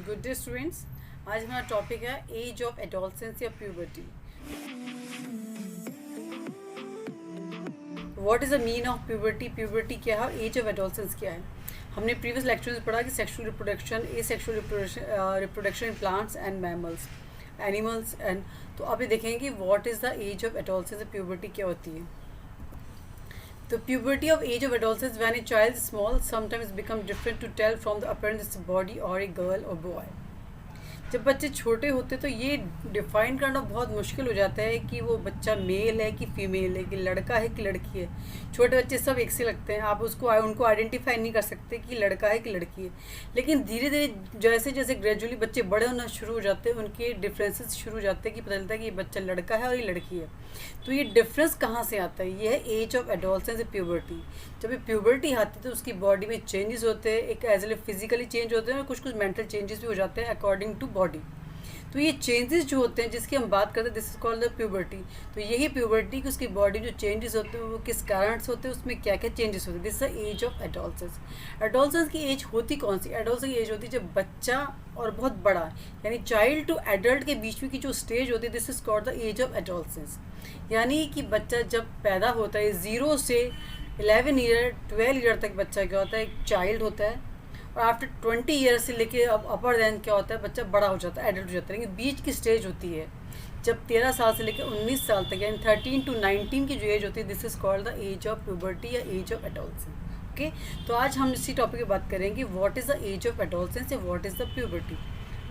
Good day students. आज हमारा topic है एज ऑफ एडोलसेंस या puberty. What is the mean of puberty? Puberty क्या है? एज ऑफ एडोलसेंस क्या है? हमने प्रीवियस लेक्चर में पढ़ा कि sexual reproduction, asexual reproduction in plants and mammals, animals and. तो अब ये देखेंगे कि what is the age of adolescence, puberty क्या होती है। The puberty of age of adolescence, when a child is small, sometimes become different to tell from the appearance of body or a girl or boy. जब बच्चे छोटे होते तो ये define करना बहुत मुश्किल हो जाता है कि वो बच्चा मेल है कि फीमेल है, कि लड़का है कि लड़की है। छोटे बच्चे सब एक से लगते हैं, आप उनको आइडेंटिफाई नहीं कर सकते कि लड़का है कि लड़की है। लेकिन धीरे धीरे जैसे जैसे ग्रेजुअली बच्चे बड़े होना शुरू हो जाते हैं, उनके डिफरेंसेस शुरू हो जाते हैं कि पता चलता है कि ये बच्चा लड़का है और ये लड़की है। तो ये डिफरेंस कहाँ से आता है? ये है एज ऑफ एडोलसेंस, प्यूबर्टी। जब ये प्यूबर्टी आती है तो उसकी बॉडी में चेंजेस होते हैं, एक एज ए फिजिकली चेंज होते हैं और कुछ कुछ मेंटल चेंजेस भी हो जाते हैं अकॉर्डिंग टू बॉडी। तो ये चेंजेस जो होते हैं जिसकी हम बात करते हैं, this is called the puberty. तो यही प्यूबर्टी कि उसकी बॉडी में जो चेंजेस होते हैं वो किस कारण से होते हैं, उसमें क्या क्या चेंजेस होते हैं। This is the age of adolescence. Adolescence की एज होती कौन सी? एडोलसेंस की एज होती है जब बच्चा और बहुत बड़ा, यानी चाइल्ड टू एडल्ट के बीच में की जो स्टेज होती है, this is called the age of adolescence. यानी कि बच्चा जब पैदा होता है 0 से 11 ईयर 12 ईयर तक बच्चा क्या होता है, एक चाइल्ड होता है। और आफ्टर 20 ईयर से लेके अब अपर देन क्या होता है, बच्चा बड़ा हो जाता है, एडल्ट हो जाता है। लेकिन बीच की स्टेज होती है जब 13 साल से लेकर 19 साल तक, यानी 13 to 19 की जो एज होती है, this is called the age of puberty या एज ऑफ एडोलसेंस। ओके, तो आज हम इसी टॉपिक पे बात करेंगे what is the age of adolescence या what is the puberty.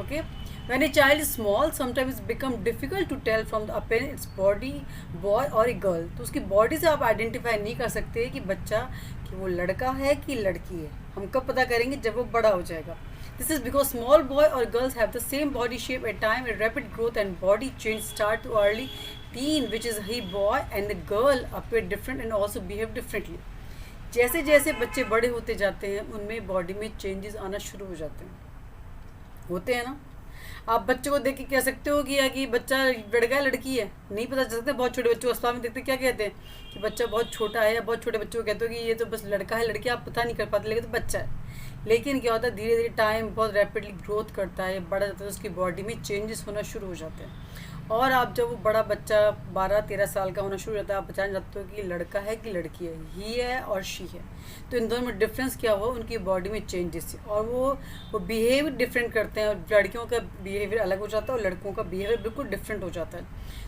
Okay, when a child is small sometimes it's become difficult to tell from the appearance its body boy or a girl। तो उसकी body से आप identify नहीं कर सकते कि बच्चा कि वो लड़का है कि लड़की है। हम कब पता करेंगे? जब वो बड़ा हो जाएगा। This is because small boy और girls have the same body shape at time a rapid growth and body change start to early teen which is he boy and the girl appear different and also behave differently. जैसे जैसे बच्चे बड़े होते जाते हैं उनमें body में changes आना शुरू हो जाते हैं, होते हैं ना। आप बच्चे को देख के कह सकते हो कि बच्चा लड़का है लड़की है, नहीं पता चल सकता। बहुत छोटे बच्चों को अस्पताल में देखते क्या कहते हैं कि बच्चा बहुत छोटा है, या बहुत छोटे बच्चों को कहते हो कि ये तो बस लड़का है लड़की, आप पता नहीं कर पाते, लेकिन तो बच्चा है। लेकिन क्या होता है, धीरे धीरे टाइम बहुत रैपिडली ग्रोथ करता है, बड़ा जाता है, उसकी बॉडी में चेंजेस होना शुरू हो जाते हैं। और आप जब वो बड़ा बच्चा 12-13 साल का होना शुरू हो जाता है, आप पहचान जाते हो कि लड़का है कि लड़की है, ही है और शी है। तो इन दोनों में डिफरेंस क्या हुआ, उनकी बॉडी में चेंजेस, और वो बिहेव डिफरेंट करते हैं। और लड़कियों का बिहेवियर अलग हो जाता है और लड़कों का बिहेवियर बिल्कुल डिफरेंट हो जाता है।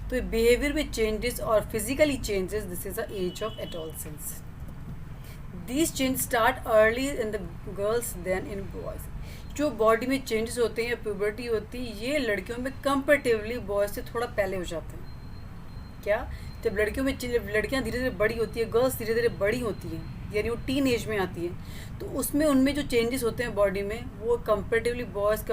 तो बिहेवियर में चेंजेस और physically changes, this is the age of adolescence. These change start early in the girls than in boys. जो बॉडी में चेंजेस होते हैं या प्यूबर्टी होती है, ये लड़कियों में कंपेरेटिवली बॉयज़ से थोड़ा पहले हो जाते हैं। क्या? जब लड़कियों में लड़कियां धीरे धीरे बड़ी होती है, गर्ल्स धीरे धीरे बड़ी होती हैं, यानी वो टीन एज में आती हैं, तो उसमें उनमें जो चेंजेस होते हैं बॉडी में, वो कंपेरेटिवली बॉयज़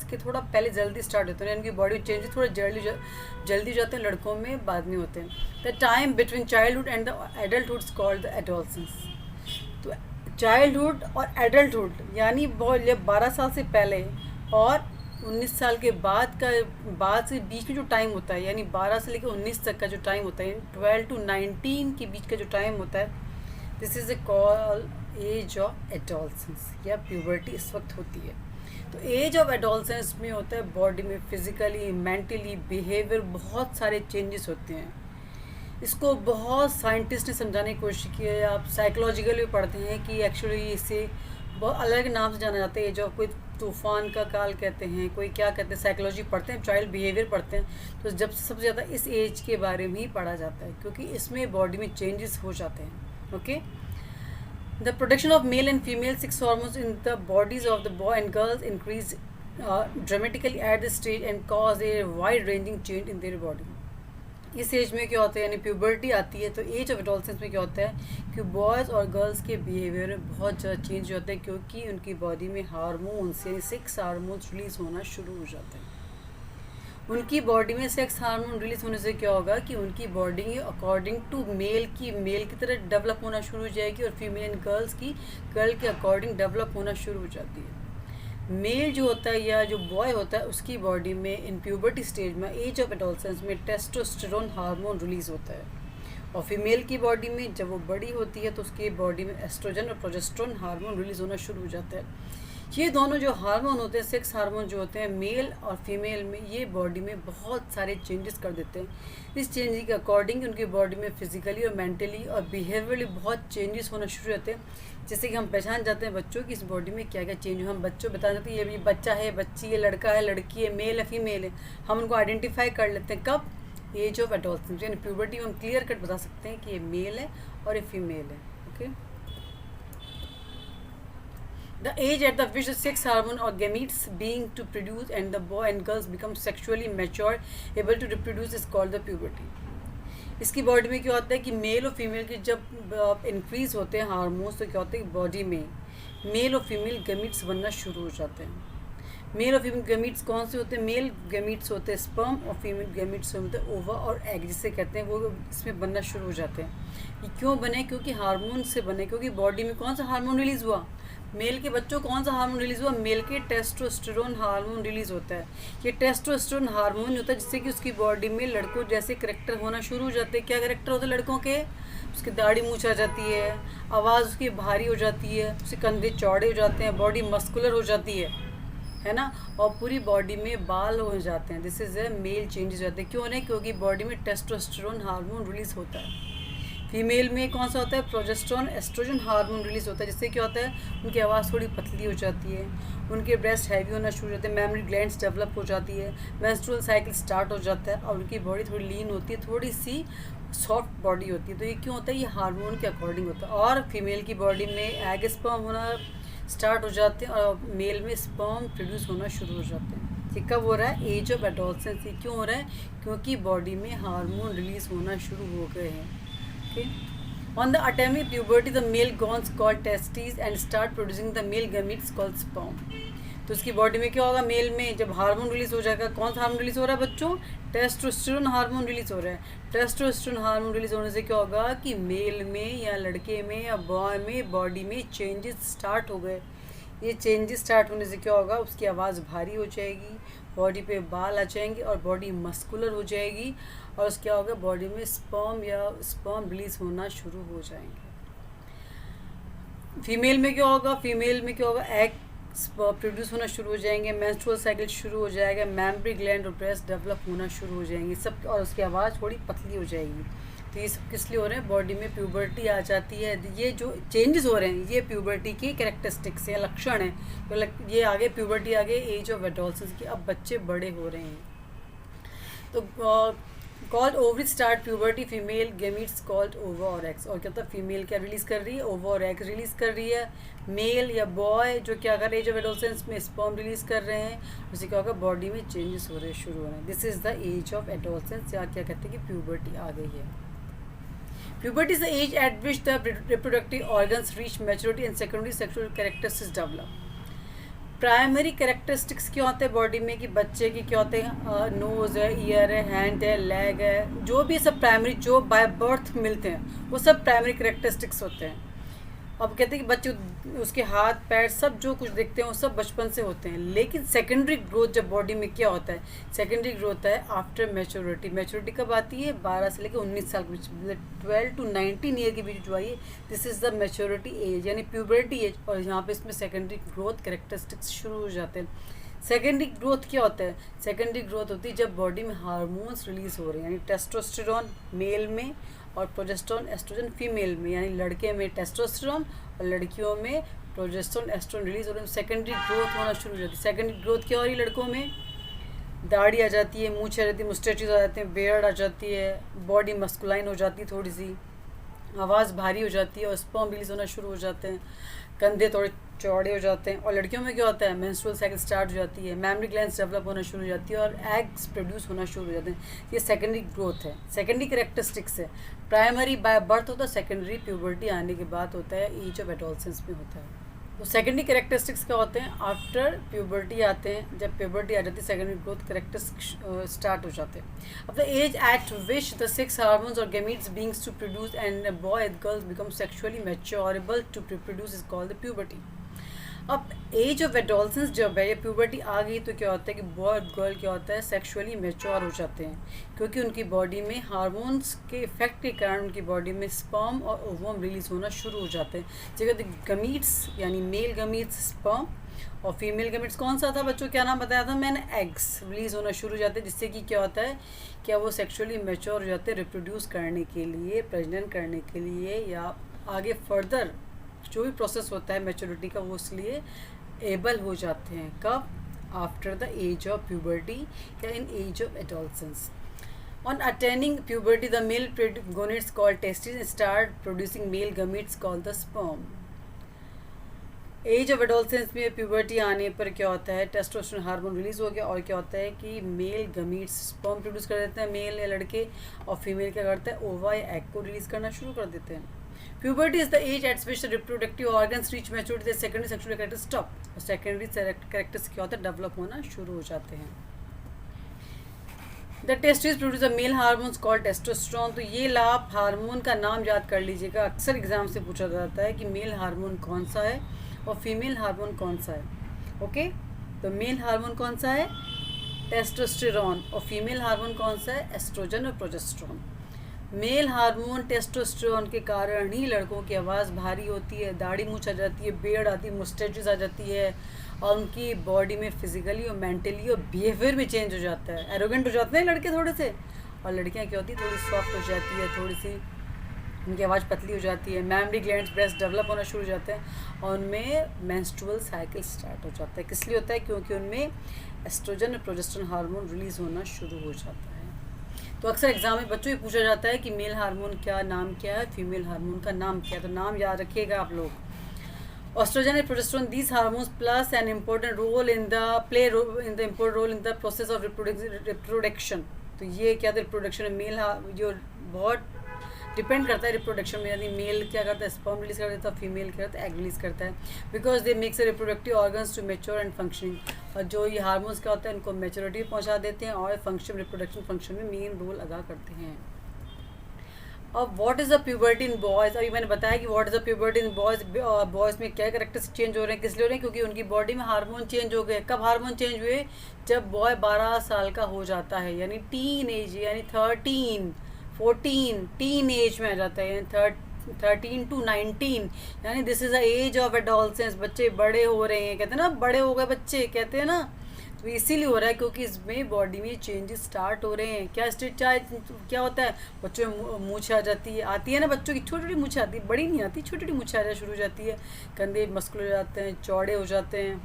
के थोड़ा पहले जल्दी स्टार्ट होते हैं। उनकी बॉडी में चेंजेस थोड़ा जल्दी जाते हैं, लड़कों में बाद में होते हैं। The time between childhood and the adulthood is called the adolescence. तो चाइल्डहुड और एडल्टहुड यानी 12 साल से पहले और 19 साल के बाद से बीच में जो टाइम होता है, यानी 12 से लेकर 19 तक का जो टाइम होता है, 12 to 19 के बीच का जो टाइम होता है, this is a call age of adolescence या प्यूबर्टी इस वक्त होती है। तो एज ऑफ एडोलसेंस में होता है बॉडी में फिजिकली, मेंटली, बिहेवियर बहुत सारे चेंजेस होते हैं। इसको बहुत साइंटिस्ट ने समझाने की कोशिश की है। आप साइकोलॉजिकल भी पढ़ते हैं कि एक्चुअली इसे बहुत अलग नाम से जाना जाता है। जो कोई तूफ़ान का काल कहते हैं, कोई क्या कहते हैं, साइकोलॉजी पढ़ते हैं, चाइल्ड बिहेवियर पढ़ते हैं। तो जब सबसे ज़्यादा इस एज के बारे में ही पढ़ा जाता है, क्योंकि इसमें बॉडी में चेंजेस हो जाते हैं। Okay, the production of male and female sex hormones in the bodies of the boy and girls increase dramatically at the stage and cause a wide ranging change in their body. इस as में क्या होता है, यानी puberty आती है, तो as of adolescence में क्या होता है कि बॉयज़ और गर्ल्स के बिहेवियर में बहुत ज़्यादा चेंज होता है, क्योंकि उनकी बॉडी में हार्मोन्स यानी सेक्स हार्मोन्स रिलीज़ होना शुरू हो जाते हैं। उनकी बॉडी में सेक्स हार्मोन रिलीज़ होने से क्या होगा कि उनकी बॉडी अकॉर्डिंग टू मेल की तरह डेवलप होना शुरू हो जाएगी, और फीमेल एंड गर्ल के अकॉर्डिंग डेवलप होना शुरू हो जाती है। मेल जो होता है या जो बॉय होता है, उसकी बॉडी में इन प्यूबर्टी स्टेज में एज ऑफ एडोलसेंस में टेस्टोस्टेरोन हार्मोन रिलीज़ होता है, और फीमेल की बॉडी में जब वो बड़ी होती है तो उसकी बॉडी में एस्ट्रोजन और प्रोजेस्टेरोन हार्मोन रिलीज़ होना शुरू हो जाता है। ये दोनों जो हार्मोन होते हैं, सेक्स हार्मोन जो होते हैं मेल और फीमेल में, ये बॉडी में बहुत सारे चेंजेस कर देते हैं। इस चेंज के अकॉर्डिंग उनकी बॉडी में फिजिकली और मेंटली और बिहेवियरली बहुत चेंजेस होना शुरू होते हैं। जैसे कि हम पहचान जाते हैं बच्चों की इस बॉडी में क्या क्या चेंज हो, हम बच्चों बता जाते हैं ये बच्चा है, बच्ची है, लड़का है, लड़की है, मेल है, फीमेल है। हम उनको आइडेंटिफाई कर लेते हैं कब, एज ऑफ एडोलसेंस यानी प्यूबर्टी में हम क्लियर कट बता सकते हैं कि ये मेल है और ये फीमेल है। Okay, the age at the which the sex hormone or gametes being to produce and the boy and girls become sexually mature able to reproduce is called the puberty। इसकी body में क्या होता है कि mail और female की जब increase होते हैं हार्मोन्स, तो क्या होता है कि बॉडी में मेल और फीमेल गैमीट्स बनना शुरू हो जाते हैं। मेल और फीमेल गैमीट्स कौन से होते हैं? मेल गैमीट्स होते हैं स्पर्म और फीमेल गैमीट्स होते हैं ओवा और एग जिसे कहते हैं, वो इसमें बनना शुरू हो जाते हैं। ये क्यों बने? क्योंकि हार्मोन से बने, क्योंकि बॉडी में कौन सा हार्मोन रिलीज़ हुआ? मेल के बच्चों कौन सा हार्मोन रिलीज़ हुआ? मेल के टेस्टोस्टेरोन हार्मोन रिलीज़ होता है। ये टेस्टोस्टेरोन हार्मोन होता है जिससे कि उसकी बॉडी में लड़कों जैसे करेक्टर होना शुरू हो जाते हैं। क्या करेक्टर होते हैं लड़कों के? उसकी दाढ़ी मूंछ आ जाती है, आवाज़ उसकी भारी हो जाती है, उसके कंधे चौड़े हो जाते हैं, बॉडी मस्कुलर हो जाती है ना, और पूरी बॉडी में बाल हो जाते हैं। This is a male changes होते हैं। क्यों नहीं? क्योंकि बॉडी में टेस्टोस्टेरोन हार्मोन रिलीज़ होता है। फीमेल में कौन सा होता है? प्रोजेस्टेरोन एस्ट्रोजन हार्मोन रिलीज़ होता है जिससे क्या होता है उनकी आवाज़ थोड़ी पतली हो जाती है, उनके ब्रेस्ट हैवी होना शुरू हो जाते हैं, मेमोरी ग्लैंड्स डेवलप हो जाती है, मेंस्ट्रुअल साइकिल स्टार्ट हो जाता है और उनकी बॉडी थोड़ी लीन होती है, थोड़ी सी सॉफ्ट बॉडी होती है। तो ये क्यों होता है? ये हार्मोन के अकॉर्डिंग होता है। और फीमेल की बॉडी में एग स्पर्म होना स्टार्ट हो जाते हैं और मेल में स्पर्म प्रोड्यूस होना शुरू हो जाते हैं। ये कब हो रहा है? Age of adolescence. ये क्यों हो रहा है? क्योंकि बॉडी में हार्मोन रिलीज़ होना शुरू हो गए हैं। Okay, on the attaining puberty the male gones called testes and start producing the male gametes called sperm। तो उसकी बॉडी में क्या होगा? मेल में जब हार्मोन रिलीज़ हो जाएगा, कौन सा हार्मोन रिलीज़ हो रहा है बच्चों? टेस्टोस्टेरोन हार्मोन रिलीज़ हो रहा है। टेस्टोस्टेरोन हार्मोन रिलीज़ होने से क्या होगा कि मेल में या लड़के में या बॉय में बॉडी में चेंजेस स्टार्ट हो गए। ये चेंजेस स्टार्ट होने से क्या होगा? उसकी आवाज़ भारी हो जाएगी, बॉडी पे बाल आ जाएंगे और बॉडी मस्कुलर हो जाएगी और उसके क्या होगा? बॉडी में स्पर्म रिलीज़ होना शुरू हो जाएंगे। फीमेल में क्या होगा? फीमेल में क्या होगा? एग प्रोड्यूस होना शुरू हो जाएंगे, मेंस्ट्रुअल साइकिल शुरू हो जाएगा, मेमोरी ग्लैंड और ब्रेस्ट डेवलप होना शुरू हो जाएंगे सब, और उसकी आवाज़ थोड़ी पतली हो जाएगी। तो ये सब किस लिए हो रहे हैं? बॉडी में प्यूबर्टी आ जाती है। ये जो चेंजेस हो रहे हैं ये प्यूबर्टी की कैरेक्टरिस्टिक्स हैं, लक्षण हैं। तो ये आगे प्यूबर्टी आगे एज ऑफ एडोलसेंस की, अब बच्चे बड़े हो रहे हैं। तो called ovary start puberty, female gametes called ओवा और एक्स। और क्या होता है? फीमेल क्या रिलीज़ कर रही है? ओवा और एक्स रिलीज़ कर रही है। मेल या बॉय जो क्या कर रहे हैं एज ऑफ एडोलसेंस में स्पर्म रिलीज़ कर रहे हैं। उससे क्या होगा? बॉडी में चेंजेस हो रहे शुरू हो रहे हैं। This is the age of adolescence, या क्या कहते हैं कि प्यूबर्टी आ गई है। Puberty is the age at which the reproductive organs reach maturity and secondary sexual characteristics develop। Primary characteristics क्या होते हैं बॉडी में कि बच्चे की क्या होते हैं? नोज़ है, ईयर है, हैंड है, लेग है, जो भी सब प्राइमरी जो बाय बर्थ मिलते हैं वो सब प्राइमरी कैरेक्टरिस्टिक्स होते हैं। अब कहते हैं कि बच्चे उसके हाथ पैर सब जो कुछ देखते हैं वो सब बचपन से होते हैं। लेकिन सेकेंडरी ग्रोथ जब बॉडी में क्या होता है? सेकेंडरी ग्रोथ है आफ्टर मैच्योरिटी। मैच्योरिटी कब आती है? 12 से लेकर 19 साल के बीच, 12 to 19 ईयर के बीच जो आई है, this is the maturity age यानी प्यूबर्टी एज। और यहाँ पे इसमें सेकेंडरी ग्रोथ कैरेक्टरिस्टिक्स शुरू हो जाते हैं। सेकेंडरी ग्रोथ क्या होता है? सेकेंडरी ग्रोथ होती है जब बॉडी में हार्मोन्स रिलीज़ हो रहे हैं, यानी टेस्टोस्टेरोन मेल में और प्रोजेस्टेरोन एस्ट्रोजन फीमेल में, यानी लड़के में टेस्टोस्टेरोन और लड़कियों में प्रोजेस्टेरोन एस्ट्रोजन रिलीज हो रहे हैं। सेकेंडरी ग्रोथ होना शुरू हो जाती है। सेकेंडरी ग्रोथ क्या हो रही है? लड़कों में दाढ़ी आ जाती है, मूंछ आ जाती है, मुस्टैचेस आ जाते हैं, बियर्ड आ जाती है, बॉडी मस्कुलाइन हो जाती है, थोड़ी सी आवाज़ भारी हो जाती है और स्पर्म रिलीज होना शुरू हो जाते हैं, कंधे थोड़े चौड़े हो जाते हैं। और लड़कियों में क्या होता है? मेंस्ट्रुअल साइकिल स्टार्ट हो जाती है, मेमोरी ग्लैंड्स डेवलप होना शुरू हो जाती है और एग्स प्रोड्यूस होना शुरू हो जाते हैं। ये सेकेंडरी ग्रोथ है, सेकेंडरी कैरेक्टरिस्टिक्स है। प्राइमरी बाय बर्थ होता है, सेकेंडरी प्यूबर्टी आने के बाद होता है, एज ऑफ एडोलसेंस में होता है। तो सेकेंडरी कैरेक्टरिस्टिक्स क्या होते हैं? आफ्टर प्यूबर्टी आते हैं, जब प्यूबर्टी आ जाती है सेकेंडरी ग्रोथ कैरेक्टरिस्टिक्स स्टार्ट हो जाते हैं। अब the age at which the sex hormones और gametes beings to produce and boy and girls become sexually maturable to produce is called the puberty. अब एज ऑफ एडोलसेंस जब है या puberty आ गई तो क्या होता है कि बॉय गर्ल क्या होता है सेक्सुअली मैच्योर हो जाते हैं, क्योंकि उनकी बॉडी में हार्मोन्स के इफेक्ट के कारण उनकी बॉडी में स्पर्म और ओवम रिलीज होना शुरू हो जाते हैं। जगह गमीट्स यानी मेल गमीट्स स्पर्म और फीमेल गमीट्स कौन सा था बच्चों, क्या नाम बताया था मैंने, एग्स रिलीज होना शुरू हो जाते हैं, जिससे कि क्या होता है क्या वो सेक्सुअली मैच्योर हो जाते हैं रिप्रोड्यूस करने के लिए, प्रेग्नेंट करने के लिए, या आगे फर्दर जो भी प्रोसेस होता है मैच्योरिटी का वो इसलिए एबल हो जाते हैं। कब? After the age of puberty या in age of adolescence. On attaining puberty, the male gonads called testes start producing male gametes called the sperm. Age of adolescence में प्यूबर्टी आने पर क्या होता है, टेस्टोस्टेरोन हार्मोन रिलीज हो गया और क्या होता है कि मेल गमीट्स स्पर्म प्रोड्यूस कर देते हैं मेल या लड़के, और फीमेल क्या करता है ओवा या एग को रिलीज करना शुरू कर देते हैं। Puberty is the age at which reproductive organs reach maturity, secondary sexual character stop, और सेकेंडरी कैरेक्टर्स क्या होता है डेवलप होना शुरू हो जाते हैं। The testis produce a male hormones called testosterone. तो ये लाभ हार्मोन का नाम याद कर लीजिएगा, अक्सर एग्जाम से पूछा जाता है कि मेल हार्मोन कौन सा है और फीमेल हार्मोन कौन सा है। ओके, तो मेल हार्मोन कौन सा है, टेस्टोस्टेरोन, और फीमेल हार्मोन कौन सा है, एस्ट्रोजन और प्रोजेस्टेरोन। मेल हार्मोन टेस्टोस्टेरोन के कारण ही लड़कों की आवाज़ भारी होती है, दाढ़ी मूछ आ जाती है, बेड़ आती है, मुस्टैचेस आ जाती है, और उनकी बॉडी में फिजिकली और मेंटली और बिहेवियर में चेंज हो जाता है, एरोगेंट हो जाते हैं लड़के थोड़े से, और लड़कियां क्या होती है थोड़ी सॉफ्ट हो जाती है, थोड़ी सी उनकी आवाज़ पतली हो जाती है, मैमरी ग्लैंड्स ब्रेस्ट डेवलप होना शुरू हो जाते हैं, और उनमें मेंस्ट्रुअल साइकिल स्टार्ट हो जाता है। किस लिए होता है, क्योंकि उनमें एस्ट्रोजन और प्रोजेस्टेरोन हार्मोन रिलीज़ होना शुरू हो जाता है। तो अक्सर एग्जाम में बच्चों ये पूछा जाता है कि मेल हार्मोन क्या नाम क्या है, फीमेल हार्मोन का नाम क्या है, तो नाम याद रखिएगा आप लोग। Estrogen and progesterone, these hormones plus an important role in the important role in the process of reproduction. तो ये क्या था, रिप्रोडक्शन में मेल जो बहुत डिपेंड करता है रिप्रोडक्शन में, यानी मेल क्या करता है स्पर्म रिलीज कर देता है, फीमेल क्या करता है एग रिलीज करता है, because they makes reproductive organs to mature and functioning. और जो ये हार्मोन्स क्या होता है इनको मेच्योरिटी पहुंचा देते हैं और फंक्शन रिप्रोडक्शन फंक्शन में मेन रोल अदा करते हैं। अब what is the puberty in boys, अभी मैंने बताया कि what is the puberty in boys, boys में क्या कैरेक्टर्स चेंज हो रहे हैं, किस लिए हो रहे हैं, क्योंकि उनकी बॉडी में हार्मोन चेंज हो गए। कब हार्मोन चेंज हुए, जब बॉय 12 साल का हो जाता है, यानी टीन एज, यानी 13, 14 टीन एज में आ जाता है, यानी 13 to 19, यानी this is the age of adolescence. बच्चे बड़े हो रहे हैं, कहते हैं ना बड़े हो गए बच्चे, कहते हैं ना, तो इसीलिए हो रहा है क्योंकि इसमें बॉडी में चेंजेस स्टार्ट हो रहे हैं। क्या होता है, बच्चों में मूछें आ जाती है ना, बच्चों की छोटी छोटी मूछें आती है, बड़ी नहीं आती, छोटी छोटी मूछें आना शुरू हो जाती है, कंधे मस्कुलर हो जाते हैं, चौड़े हो जाते हैं,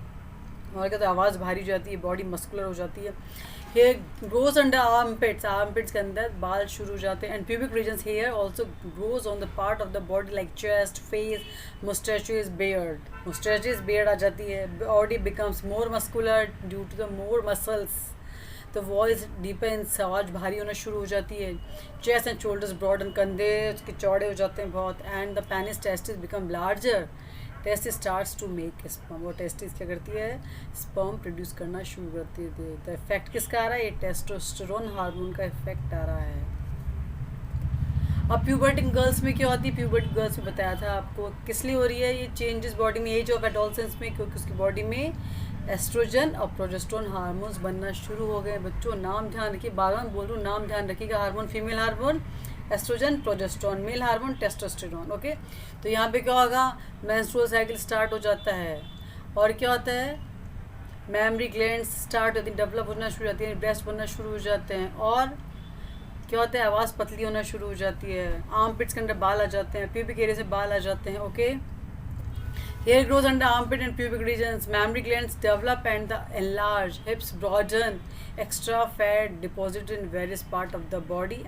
और क्या, आवाज़ भारी हो जाती है, बॉडी मस्कुलर हो जाती है। हेयर ग्रोज अंडर आर्मपिट्स के अंदर बाल शुरू हो जाते हैं, and pubic regions hair also grows on the part of the body like chest, face, moustaches, beard आ जाती है। Body becomes more muscular due to the more muscles, तो वॉइस डिपेंस, आवाज़ भारी होना शुरू हो जाती है। चेस्ट एंड शोल्डर्स ब्रॉडन, कंधे उसके चौड़े हो जाते हैं बहुत, and the penis testis become larger, testis starts to make sperm, वो टेस्टिस क्या करती है स्पर्म प्रोड्यूस करना शुरू करती है। तो इफेक्ट किसका आ रहा है, ये टेस्टोस्टेरोन हार्मोन का इफेक्ट आ रहा है। अब प्यूबर्टी गर्ल्स में क्या होती है, प्यूबर्टी गर्ल्स में बताया था आपको किस लिए हो रही है ये चेंजेस बॉडी में एज ऑफ एडोलसेंस में, क्योंकि उसकी बॉडी में एस्ट्रोजन और प्रोजेस्टेरोन हार्मोन्स बनना शुरू हो गए। बच्चों नाम ध्यान रखिए, बार बार बोल रहा हूँ, नाम ध्यान रखिएगा, hormone female hormone oestrogen, progesterone, male hormone testosterone. Okay, तो यहाँ पे क्या होगा, मेंस्ट्रुअल साइकिल स्टार्ट हो जाता है, और क्या होता है मैमरी ग्लैंड्स स्टार्ट होती है, डेवलप होना शुरू हो जाती है, ब्रेस्ट बनना शुरू हो जाते हैं, और क्या होता है आवाज़ पतली होना शुरू हो जाती है, आर्मपिट्स के अंदर बाल आ जाते हैं, प्यूबिक एरिया से बाल आ जाते हैं। Okay, hair grows under armpit and pubic regions, mammary glands develop and the enlarge, hips broaden, extra fat deposited in various parts of the body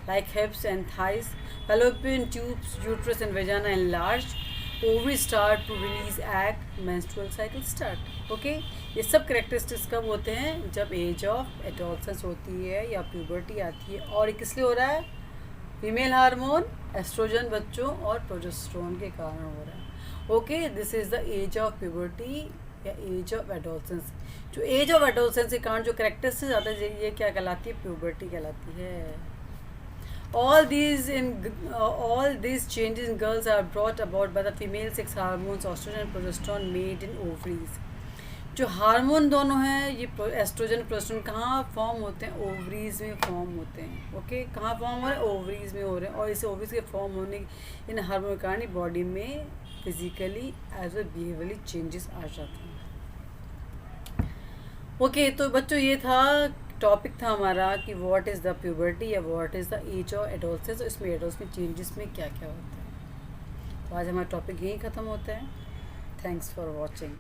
like hips and thighs, fallopian tubes, uterus and vagina enlarged, ovaries start to release egg, menstrual cycle start. Okay, ये सब characteristics कब होते हैं, जब as of adolescence होती है या puberty आती है, और किस लिए हो रहा है, फीमेल हार्मोन एस्ट्रोजन बच्चों और प्रोजेस्टेरोन के कारण हो रहा है। Okay, this is the age of puberty या एज ऑफ एडोलसेंस। जो एज ऑफ एडोलसेंस के कारण जो कैरेक्टरिस्टिक्स आता है ये क्या कहलाती है, प्यूबर्टी कहलाती है। all these changes in girls are brought about by the female sex hormones estrogen and progesterone made in ovaries. जो हार्मोन दोनों हैं ये एस्ट्रोजन प्रोजेस्टेरोन कहाँ फॉर्म होते हैं? ओवरीज में फॉर्म होते हैं. ओके, कहाँ फॉर्म हो रहे हैं? ओवरीज में हो रहे हैं. और इस ओवरीज के फॉर्म होने इन हार्मोन के कारण बॉडी में physically as well behaviourally changes आ जाते हैं. ओके, तो बच्चों ये था टॉपिक था हमारा कि व्हाट इज़ द प्यूबर्टी या what is the age of adolescence. इसमें एडोल्स में चेंजेस में क्या क्या होता है. तो आज हमारा टॉपिक यहीं ख़त्म होता है. Thanks for watching.